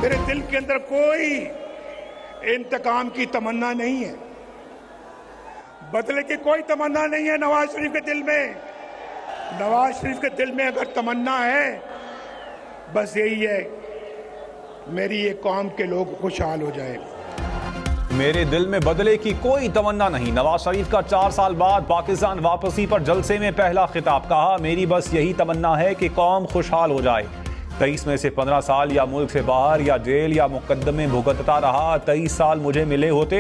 मेरे दिल के अंदर कोई इंतकाम की तमन्ना नहीं है, बदले की कोई तमन्ना नहीं है नवाज शरीफ के दिल में। नवाज शरीफ के दिल में अगर तमन्ना है, बस यही है, मेरी ये कौम के लोग खुशहाल हो जाए। मेरे दिल में बदले की कोई तमन्ना नहीं। नवाज शरीफ का 4 साल बाद पाकिस्तान वापसी पर जलसे में पहला खिताब। कहा, मेरी बस यही तमन्ना है कि कौम खुशहाल हो जाए। 23 में से 15 साल या मुल्क से बाहर या जेल या मुकद्दमे भुगतता रहा। 23 साल मुझे मिले होते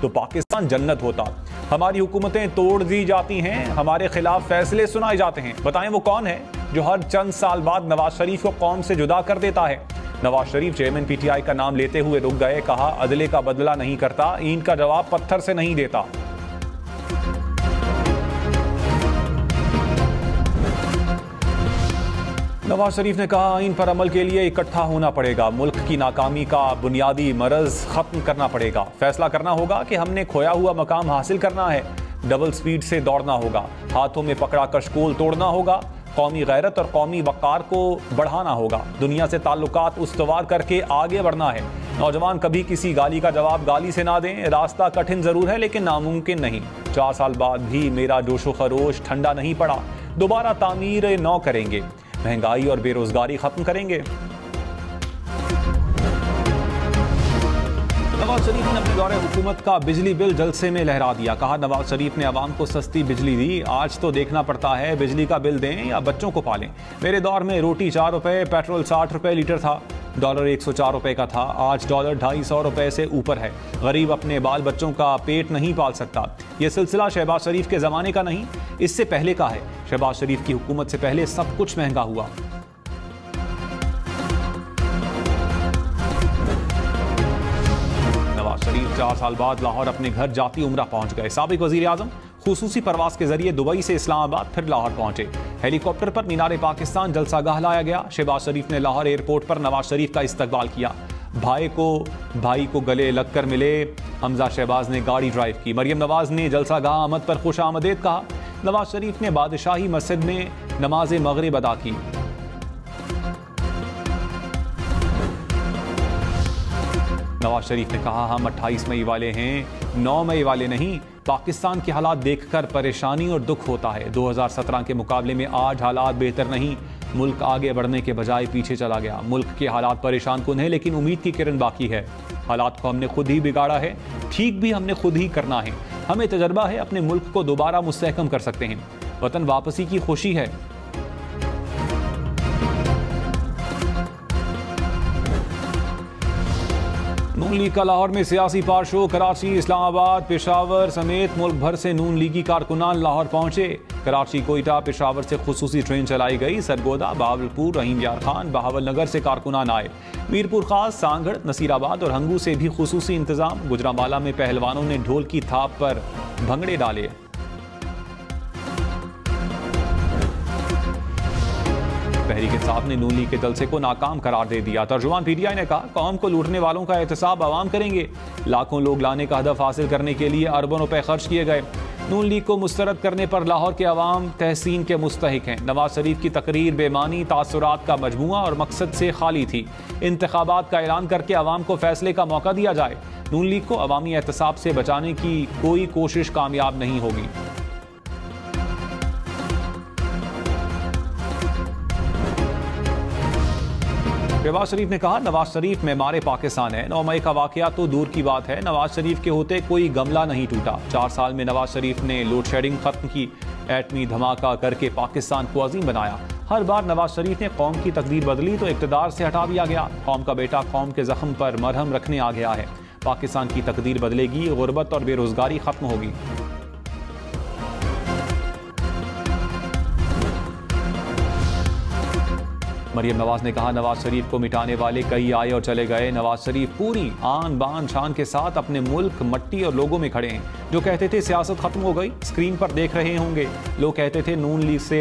तो पाकिस्तान जन्नत होता। हमारी हुकूमतें तोड़ दी जाती हैं, हमारे खिलाफ फैसले सुनाए जाते हैं। बताएं वो कौन है जो हर चंद साल बाद नवाज शरीफ को कौम से जुदा कर देता है? नवाज शरीफ चेयरमैन पीटीआई का नाम लेते हुए रुक गए। कहा, अदले का बदला नहीं करता, ईंट का जवाब पत्थर से नहीं देता। नवाज शरीफ ने कहा, आइन पर अमल के लिए इकट्ठा होना पड़ेगा। मुल्क की नाकामी का बुनियादी मरज खत्म करना पड़ेगा। फैसला करना होगा कि हमने खोया हुआ मकाम हासिल करना है। डबल स्पीड से दौड़ना होगा, हाथों में पकड़ा कशकोल तोड़ना होगा, कौमी गैरत और कौमी वक़ार को बढ़ाना होगा, दुनिया से ताल्लुकात उस्तवार करके आगे बढ़ना है। नौजवान कभी किसी गाली का जवाब गाली से ना दें। रास्ता कठिन ज़रूर है लेकिन नामुमकिन नहीं। 4 साल बाद भी मेरा जोशो खरोश ठंडा नहीं पड़ा। दोबारा तामीर नौ करेंगे, महंगाई और बेरोजगारी खत्म करेंगे। नवाज शरीफ ने अपने दौरे हुकूमत का बिजली बिल जलसे में लहरा दिया। कहा, नवाज शरीफ ने आवाम को सस्ती बिजली दी, आज तो देखना पड़ता है बिजली का बिल दें या बच्चों को पालें। मेरे दौर में रोटी 4 रुपए, पेट्रोल 60 रुपए लीटर था, डॉलर 104 रुपए का था, आज डॉलर 250 रुपए से ऊपर है। गरीब अपने बाल बच्चों का पेट नहीं पाल सकता। यह सिलसिला शहबाज शरीफ के ज़माने का नहीं, इससे पहले का है। शहबाज शरीफ की हुकूमत से पहले सब कुछ महंगा हुआ। नवाज शरीफ 4 साल बाद लाहौर अपने घर जाती उम्रा पहुंच गए। साबिक वजीर आजम खुसूसी परवास के जरिए दुबई से इस्लामाबाद फिर लाहौर पहुंचे। हेलीकॉप्टर पर मीनार पाकिस्तान जलसागाह लाया गया। शहबाज शरीफ ने लाहौर एयरपोर्ट पर नवाज शरीफ का इस्तकबाल किया। भाई को गले लगकर मिले। हमजा शहबाज ने गाड़ी ड्राइव की। मरियम नवाज ने जलसागाह आमद पर खुश आमदेद कहा। नवाज शरीफ ने बादशाही मस्जिद में नमाज मगरिब अदा की। नवाज शरीफ ने कहा, हम 28 मई वाले हैं, 9 मई वाले नहीं। पाकिस्तान के हालात देखकर परेशानी और दुख होता है। 2017 के मुकाबले में आज हालात बेहतर नहीं। मुल्क आगे बढ़ने के बजाय पीछे चला गया। मुल्क के हालात परेशान कुन है लेकिन उम्मीद की किरण बाकी है। हालात को हमने खुद ही बिगाड़ा है, ठीक भी हमने खुद ही करना है। हमें तजर्बा है, अपने मुल्क को दोबारा मुस्तहकम कर सकते हैं। वतन वापसी की खुशी है। नून लीग का लाहौर में सियासी पार शो। कराची, इस्लामाबाद, पेशावर समेत मुल्क भर से नून लीगी कारकुनान लाहौर पहुंचे। कराची, कोयटा, पेशावर से खुसूसी ट्रेन चलाई गई। सरगोदा, बहावलपुर, रहीम यार खान, बहावल नगर से कारकुनान आए। मीरपुर खास, सांगड़, नसीराबाद और हंगू से भी खुसूसी इंतजाम। गुजरांवाला में पहलवानों ने ढोल की थाप पर भंगड़े डाले। तहरीक इंसाफ ने नून लीग के जलसे को नाकाम करार दे दिया। तर्जुमान पीटीआई ने कहा, कौम को लूटने वालों का एहतसाब अवाम करेंगे। लाखों लोग लाने का हदफ हासिल करने के लिए अरबों रुपए खर्च किए गए। नून लीग को मुस्तरद करने पर लाहौर के अवाम तहसीन के मुस्तहिक हैं। नवाज शरीफ की तकरीर बेमानी, तासुरात का मजमुआ और मकसद से खाली थी। इंतखाबात का ऐलान करके अवाम को फैसले का मौका दिया जाए। नून लीग को अवामी एहतसाब से बचाने की कोई कोशिश कामयाब नहीं होगी। शहबाज शरीफ ने कहा, नवाज शरीफ मेमारे पाकिस्तान है। 9 मई का वाकया तो दूर की बात है, नवाज शरीफ के होते कोई गमला नहीं टूटा। 4 साल में नवाज शरीफ ने लोड शेडिंग खत्म की, एटमी धमाका करके पाकिस्तान को अजीम बनाया। हर बार नवाज शरीफ ने कौम की तकदीर बदली तो इक़्तिदार से हटा दिया गया। कौम का बेटा कौम के जख्म पर मरहम रखने आ गया है। पाकिस्तान की तकदीर बदलेगी, गुर्बत और बेरोजगारी खत्म होगी। मरियम नवाज ने कहा, नवाज शरीफ को मिटाने वाले कई आए और चले गए। नवाज शरीफ पूरी आन बान शान के साथ अपने मुल्क, मट्टी और लोगों में खड़े हैं। जो कहते थे सियासत खत्म हो गई, स्क्रीन पर देख रहे होंगे। लोग कहते थे नून लीग से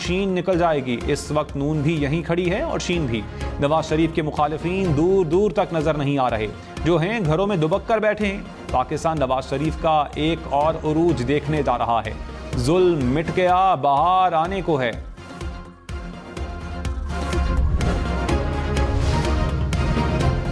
शीन निकल जाएगी। इस वक्त नून भी यहीं खड़ी है और शीन भी। नवाज शरीफ के मुखालिफिन दूर दूर तक नजर नहीं आ रहे, जो हैं घरों में दुबक कर बैठे हैं। पाकिस्तान नवाज शरीफ का एक और उरूज देखने जा रहा है। जुल्म मिट गया, बहार आने को है।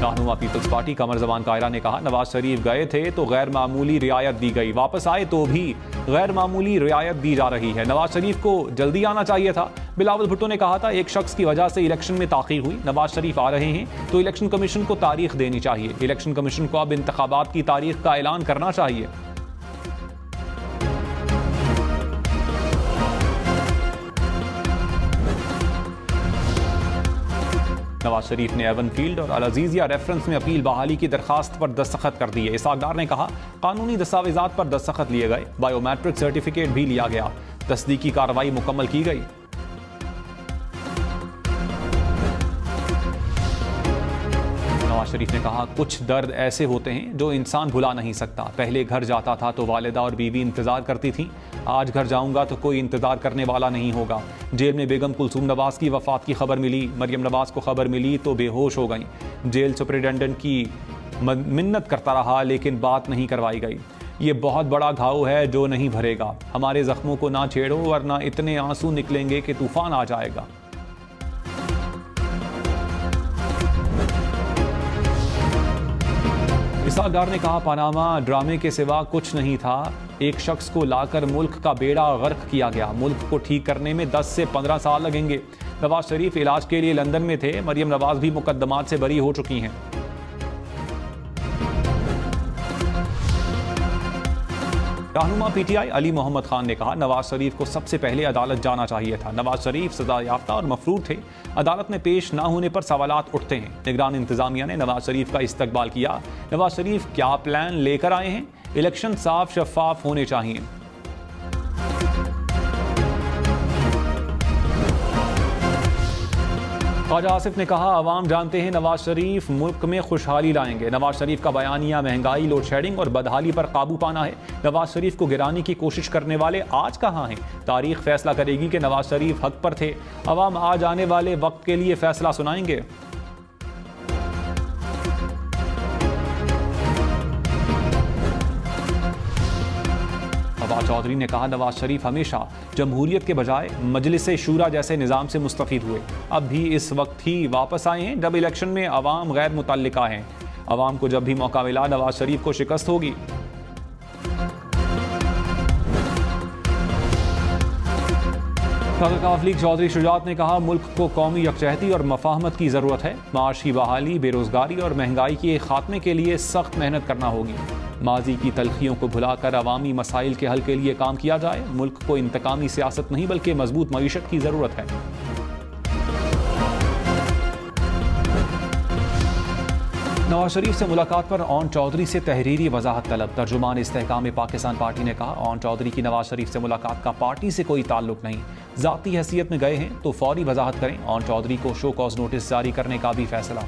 रहनुमा पीपल्स पार्टी कमर जमान कायरा ने कहा, नवाज शरीफ गए थे तो गैर मामूली रियायत दी गई, वापस आए तो भी गैर मामूली रियायत दी जा रही है। नवाज शरीफ को जल्दी आना चाहिए था। बिलावल भुट्टो ने कहा था, एक शख्स की वजह से इलेक्शन में ताखीर हुई, नवाज शरीफ आ रहे हैं तो इलेक्शन कमीशन को तारीख देनी चाहिए। इलेक्शन कमीशन को अब इंतखाबात की तारीख का ऐलान करना चाहिए। नवाज शरीफ ने एवन फील्ड और अल अजीजिया रेफरेंस में अपील बहाली की दरखास्त पर दस्तखत कर दिए। इसहाक डार ने कहा, कानूनी दस्तावेजात पर दस्तखत लिए गए, बायोमेट्रिक सर्टिफिकेट भी लिया गया, तस्दीकी कार्रवाई मुकम्मल की गई। नवाज शरीफ ने कहा, कुछ दर्द ऐसे होते हैं जो इंसान भुला नहीं सकता। पहले घर जाता था तो वालिदा और बीवी इंतजार करती थी, आज घर जाऊंगा तो कोई इंतजार करने वाला नहीं होगा। जेल में बेगम कुलसूम नवाज की वफात की खबर मिली, मरियम नवाज को खबर मिली तो बेहोश हो गई। जेल सुपरिटेंडेंट की मिन्नत करता रहा लेकिन बात नहीं करवाई गई। ये बहुत बड़ा घाव है जो नहीं भरेगा। हमारे जख्मों को ना छेड़ो वरना इतने आंसू निकलेंगे कि तूफान आ जाएगा। इसहाक डार ने कहा, पनामा ड्रामे के सिवा कुछ नहीं था। एक शख्स को लाकर मुल्क का बेड़ा गर्क किया गया। मुल्क को ठीक करने में 10 से 15 साल लगेंगे। नवाज शरीफ इलाज के लिए लंदन में थे। मरियम नवाज भी मुकदमात से बरी हो चुकी हैं। रहनुमा पीटीआई अली मोहम्मद खान ने कहा, नवाज शरीफ को सबसे पहले अदालत जाना चाहिए था। नवाज शरीफ सजा याफ्ता और मफरूर थे। अदालत में पेश न होने पर सवालात उठते हैं। निगरान इंतजामिया ने नवाज शरीफ का इस्तकबाल किया। नवाज शरीफ क्या प्लान लेकर आए हैं? इलेक्शन साफ शफाफ होने चाहिए। ख्वाजा आसिफ ने कहा, अवाम जानते हैं नवाज शरीफ मुल्क में खुशहाली लाएंगे। नवाज शरीफ का बयानिया महंगाई, लोड शेडिंग और बदहाली पर काबू पाना है। नवाज शरीफ को गिराने की कोशिश करने वाले आज कहां हैं? तारीख फैसला करेगी कि नवाज शरीफ हक पर थे। अवाम आज आने वाले वक्त के लिए फैसला सुनाएंगे। चौधरी ने कहा, नवाज शरीफ हमेशा जमहूरियत के बजाय मजलिस शूरा जैसे निज़ाम से मुस्तफीद हुए। अब भी इस वक्त ही वापस आए हैं जब इलेक्शन में अवाम गैर मुतल्लिका हैं। अवाम को जब भी मौका मिला नवाज शरीफ को शिकस्त होगी। सदर काफ लीग चौधरी शुजात ने कहा, मुल्क को कौमी यकजहती और मफाहमत की ज़रूरत है। माश की बहाली, बेरोज़गारी और महंगाई के खात्मे के लिए सख्त मेहनत करना होगी। माजी की तलखियों को भुलाकर अवामी मसाइल के हल के लिए काम किया जाए। मुल्क को इंतकामी सियासत नहीं बल्कि मजबूत मईशत की ज़रूरत है। नवाज शरीफ से मुलाकात पर ओन चौधरी से तहरीरी वजाहत तलब। तर्जुमान इस्तेहकाम पाकिस्तान पार्टी ने कहा, ओन चौधरी की नवाज शरीफ से मुलाकात का पार्टी से कोई ताल्लुक नहीं, ज़ाती हैसियत में गए हैं तो फौरी वजाहत करें। ओन चौधरी को शो कॉज नोटिस जारी करने का भी फैसला।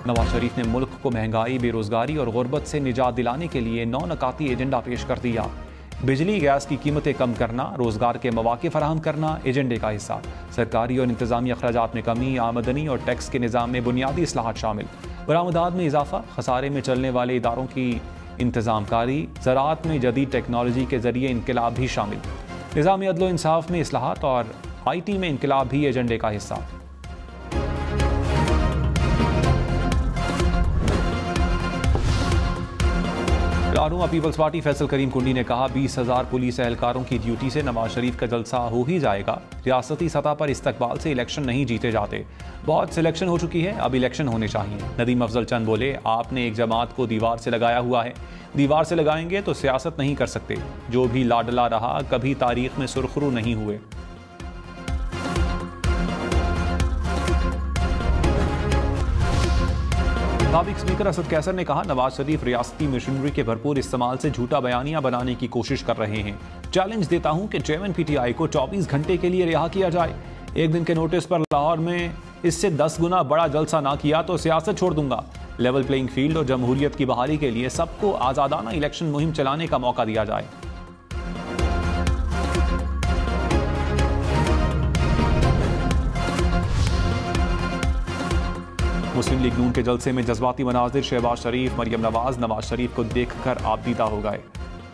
नवाज शरीफ ने मुल्क को महंगाई, बेरोजगारी और गुर्बत से निजात दिलाने के लिए 9 नकाती एजेंडा पेश कर दिया। बिजली गैस की कीमतें कम करना, रोजगार के मौके फराहम करना एजेंडे का हिस्सा। सरकारी और इंतजामी अखराजात में कमी, आमदनी और टैक्स के निज़ाम में बुनियादी इस्लाहात शामिल। बरामदात में इजाफा, खसारे में चलने वाले इदारों की इंतजाम कारी, ज़राअत में जदीद टेक्नोलॉजी के जरिए इनकलाब भी शामिल। निज़ाम अदल व इंसाफ में इस्लाहात और IT में इनकलाब भी एजेंडे का हिस्सा। रहनुमा पीपल्स पार्टी फैसल करीम कुंडी ने कहा, 20,000 पुलिस एहलकारों की ड्यूटी से नवाज शरीफ का जलसा हो ही जाएगा। रियासती सतह पर इस्तकबाल से इलेक्शन नहीं जीते जाते, बहुत सिलेक्शन हो चुकी है, अब इलेक्शन होने चाहिए। नदीम अफजल चंद बोले, आपने एक जमात को दीवार से लगाया हुआ है, दीवार से लगाएंगे तो सियासत नहीं कर सकते। जो भी लाडला रहा कभी तारीख में सुरखरू नहीं हुए। साबिक स्पीकर असद कैसर ने कहा, नवाज शरीफ रियासती मशीनरी के भरपूर इस्तेमाल से झूठा बयानिया बनाने की कोशिश कर रहे हैं। चैलेंज देता हूं कि चेयरमैन PTI को 24 घंटे के लिए रिहा किया जाए। एक दिन के नोटिस पर लाहौर में इससे 10 गुना बड़ा जलसा ना किया तो सियासत छोड़ दूंगा। लेवल प्लेइंग फील्ड और जमहूरियत की बहाली के लिए सबको आजादाना इलेक्शन मुहिम चलाने का मौका दिया जाए। मुस्लिम लीग नून के जलसे में जज्बाती मनाजिर, शहबाज शरीफ, मरियम नवाज शरीफ को देखकर आप दीदा हो गए।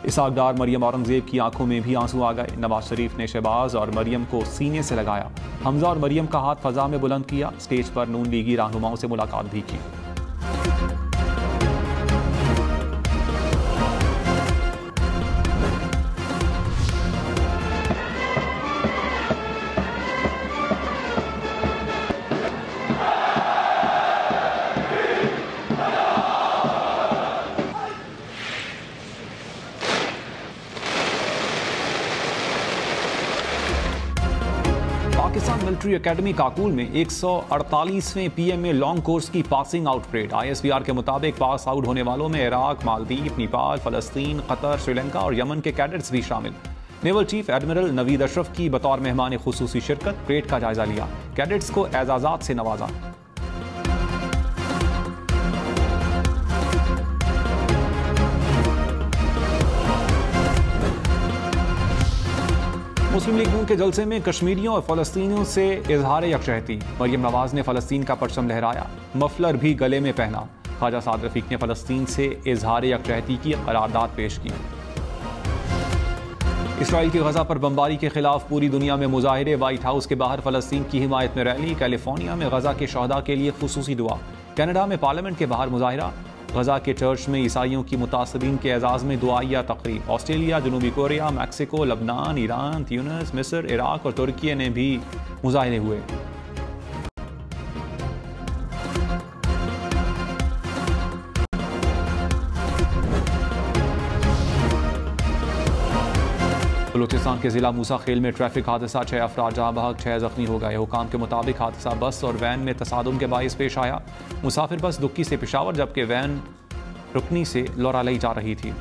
इसाकदार मरियम औरंगजेब की आंखों में भी आंसू आ गए। नवाज शरीफ ने शहबाज और मरियम को सीने से लगाया। हमजा और मरियम का हाथ फजा में बुलंद किया। स्टेज पर नून लीगी रहनुमाओं से मुलाकात भी की। पाकिस्तान मिलिट्री एकेडमी काकुल में 148वें पीएमए लॉन्ग कोर्स की पासिंग आउट परेड। ISBR के मुताबिक पास आउट होने वालों में इराक, मालदीव, नेपाल, फलस्तीन, कतर, श्रीलंका और यमन के कैडेट्स भी शामिल। Naval chief admiral Naveed Ashraf की बतौर मेहमान खुसूसी शिरकत। परेड का जायजा लिया। कैडेट्स को एजाजात से नवाजा। मुस्लिम लीग नून के जलसे में कश्मीरियों और फलस्तीनियों से इजहार यकजहती। मरियम नवाज ने फलस्तीन का परचम लहराया, मफलर भी गले में पहना। ख्वाजा साद रफीक ने फलस्तीन से इजहार यकजहती की करारदाद पेश की। इसराइल की गजा पर बमबारी के खिलाफ पूरी दुनिया में मुजाहिरे। व्हाइट हाउस के बाहर फलस्तीन की हिमायत में रैली। कैलिफोर्निया में गजा के शहदा के लिए खुसूसी दुआ। कनाडा में पार्लियामेंट के बाहर मुजाहिरा। गजा के चर्च में ईसाइयों की मुतासरीन के एजाज में दुआया तकरीब। ऑस्ट्रेलिया, जनूबी कोरिया, मैक्सिको, लबनान, ईरान, ट्यूनिस, मिस्र, इराक और तुर्की ने भी मुजाहिरे हुए। बलूचिस्तान के जिला मूसा खेल में ट्रैफिक हादसा। 6 अफराद जहां बहक, 6 जख्मी हो गए। हुकाम के मुताबिक हादसा बस और वैन में तसादुम के बाइस पेश आया। मुसाफिर बस दुक्की से पेशावर जबकि वैन रुकनी से लौरालई जा रही थी।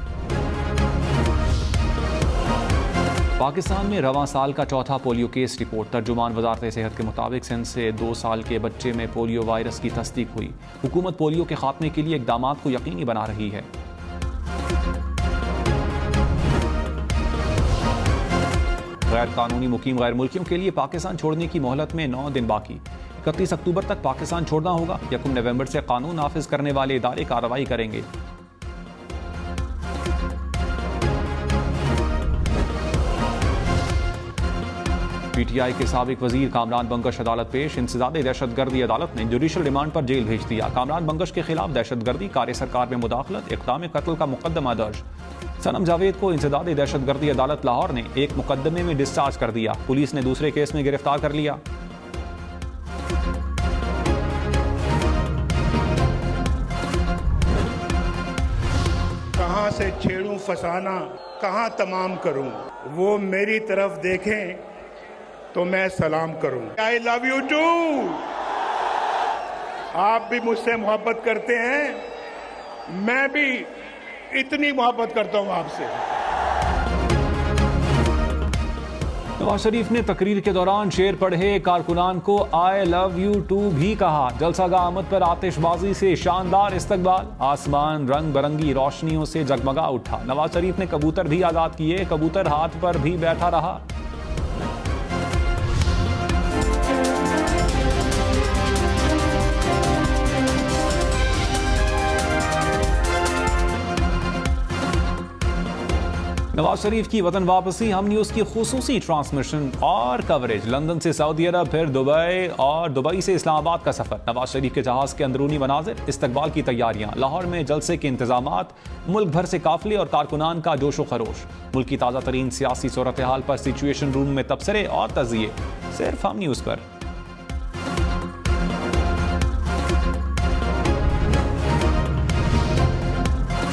पाकिस्तान में रवां साल का चौथा पोलियो केस रिपोर्ट। तर्जुमान वजारत सेहत के मुताबिक सिंध से 2 साल के बच्चे में पोलियो वायरस की तस्दीक हुई। हुकूमत पोलियो के खात्मे के लिए इकदाम को यकीनी बना रही है। गैर कानूनी मुकीम गैर मुल्कियों के लिए पाकिस्तान छोड़ने की मोहलत में 9 दिन बाकी। 31 अक्टूबर तक पाकिस्तान छोड़ना होगा। 1 नवंबर से कानून नाफिज करने वाले इदारे कार्रवाई करेंगे। PTI के साबिक वजीर कामरान बंगश अदालत पेश। इंसदादे दहशतगर्दी अदालत ने जुडिशल रिमांड पर जेल भेज दिया। कामरान बंगश के खिलाफ दहशतगर्दी, कार्य सरकार में मुदाखलत, इक़दाम कत्ल का मुकदमा दर्ज। सनम जावेद को इंसदादे दहशतगर्दी अदालत लाहौर ने एक मुकदमे में डिस्चार्ज कर दिया। पुलिस ने दूसरे केस में गिरफ्तार कर लिया। कहां से छेड़ूं फसाना, कहां तमाम करूं, वो मेरी तरफ देखें तो मैं सलाम करूं। I love you too. आप भी मुझसे मोहब्बत करते हैं, मैं भी इतनी मोहब्बत करता हूं आपसे। नवाज शरीफ ने तकरीर के दौरान शेर पढ़े कारकुनान को आई लव यू टू भी कहा। जलसागाह आमद पर आतिशबाजी से शानदार इस्तकबाल। आसमान रंग बिरंगी रोशनियों से जगमगा उठा। नवाज शरीफ ने कबूतर भी आजाद किए। कबूतर हाथ पर भी बैठा रहा। नवाज शरीफ की वतन वापसी, हम न्यूज़ की खुसूसी ट्रांसमिशन और कवरेज। लंदन से सऊदी अरब, फिर दुबई और दुबई से इस्लामाबाद का सफर। नवाज शरीफ के जहाज के अंदरूनी मनाजिर, इस्तकबाल की तैयारियां। लाहौर में जलसे के इंतजामात, मुल्क भर से काफिले और कारकुनान का जोशो खरोश। मुल्क की ताज़ा तरीन सियासी सूरत हाल पर सिचुएशन रूम में तबसरे और तजिए सिर्फ हम न्यूज़ पर।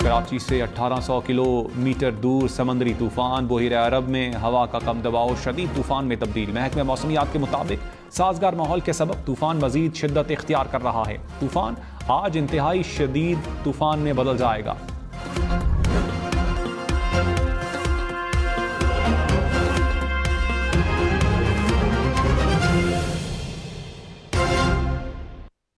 कराची से 1800 किलोमीटर दूर समंदरी तूफान। बहिर अरब में हवा का कम दबाव शदीद तूफान में तब्दील। महकमे मौसमियात के मुताबिक साजगार माहौल के सबब तूफान मजीद शिद्दत इख्तियार कर रहा है। तूफान आज इंतहाई शदीद तूफान में बदल जाएगा।